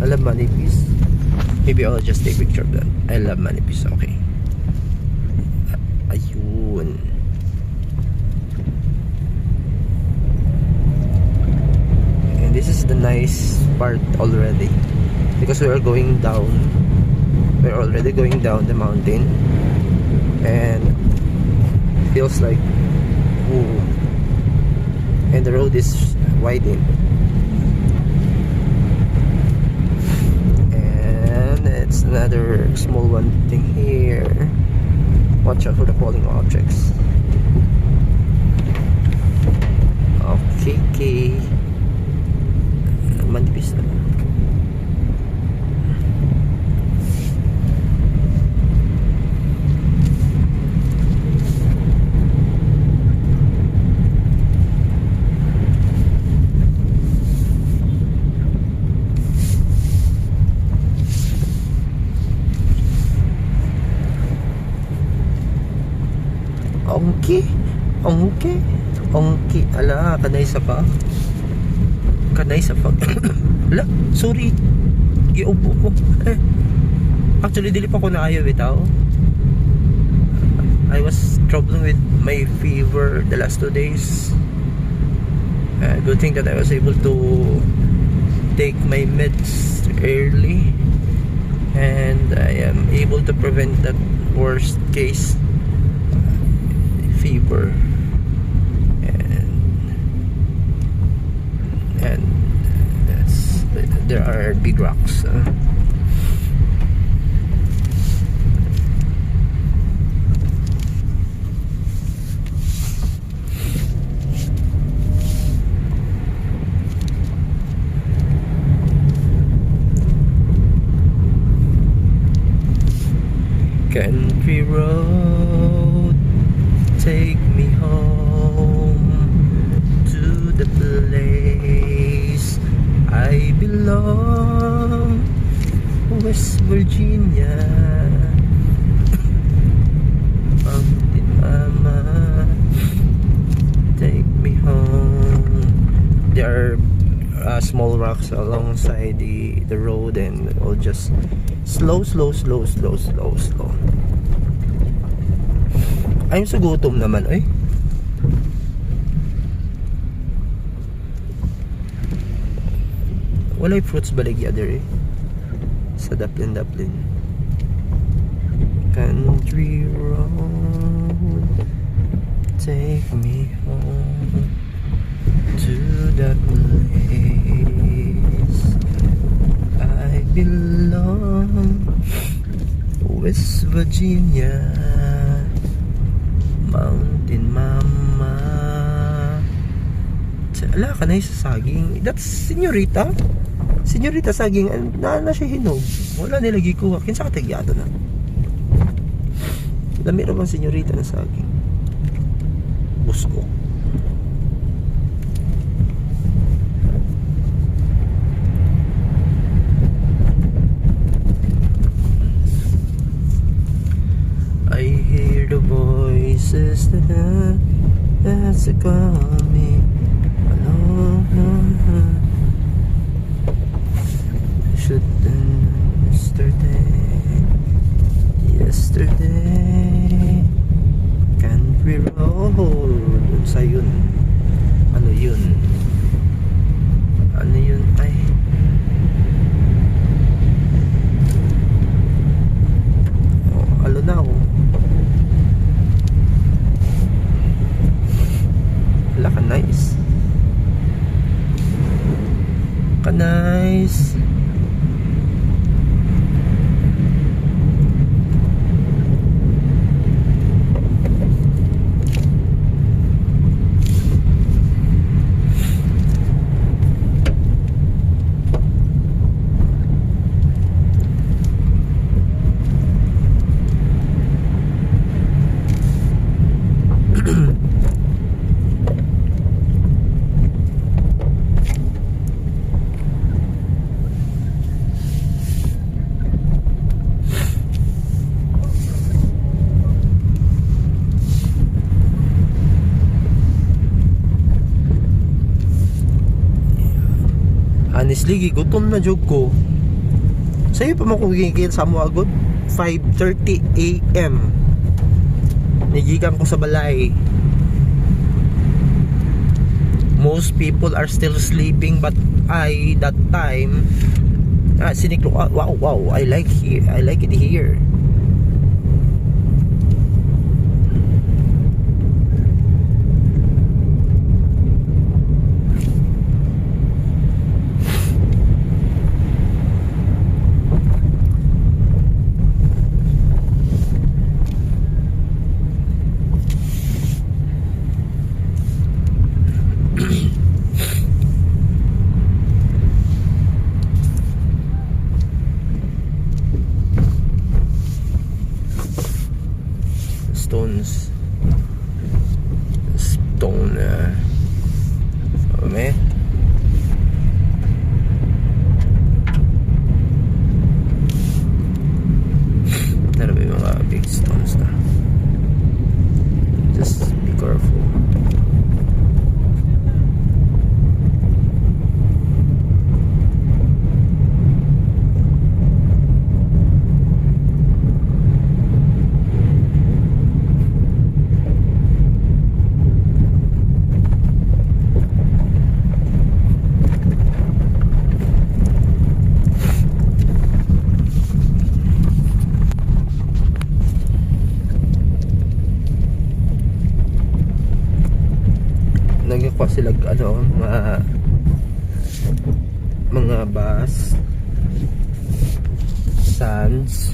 I love manipis. Maybe I'll just take a picture of that. I love manipis. Okay. Ayun. And this is the nice part already, because we are going down. We're already going down the mountain, and feels like, ooh, and the road is widening. It's another small one thing here. Watch out for the falling objects. Okay. Manipis na. Ongki. Ala, kanay sa pa. Ala, sorry. Giubo ko. Actually, dili pa ko na ayaw bitaw. I was struggling with my fever the last 2 days. Good thing that I was able to take my meds early, and I am able to prevent that worst case fever. And there are big rocks. Country road, take me home to the place I belong, West Virginia. Mountain mama, take me home. There are small rocks alongside the road, and we'll just slow. I'm so gutom naman, eh. Walay fruits baligya there, eh. Sa Daplin. Country road, take me home to that place I belong, West Virginia. Mountain mama. Ala, kanay sa saging. That's senyorita saging. Na siya hinog. Wala nilagi ko. Kinsa ka tagyado na. Lami raman senyorita na saging. Busko. I hear the voices that's calling me alone. Shouldn't yesterday country road. Sa yun. Ano yun? Ay, alo na ako. Wala ka, nice. Honestly, gigutom na jud ko. Sa'yo pa mo kung gigil sa mo agad 5:30 AM. Nagikan ko sa balay. Most people are still sleeping, but I that time siniklo, wow, I like it here. Stone me ano ba yung mga big stones na, just be careful. Nagkakwa sila mga bus sands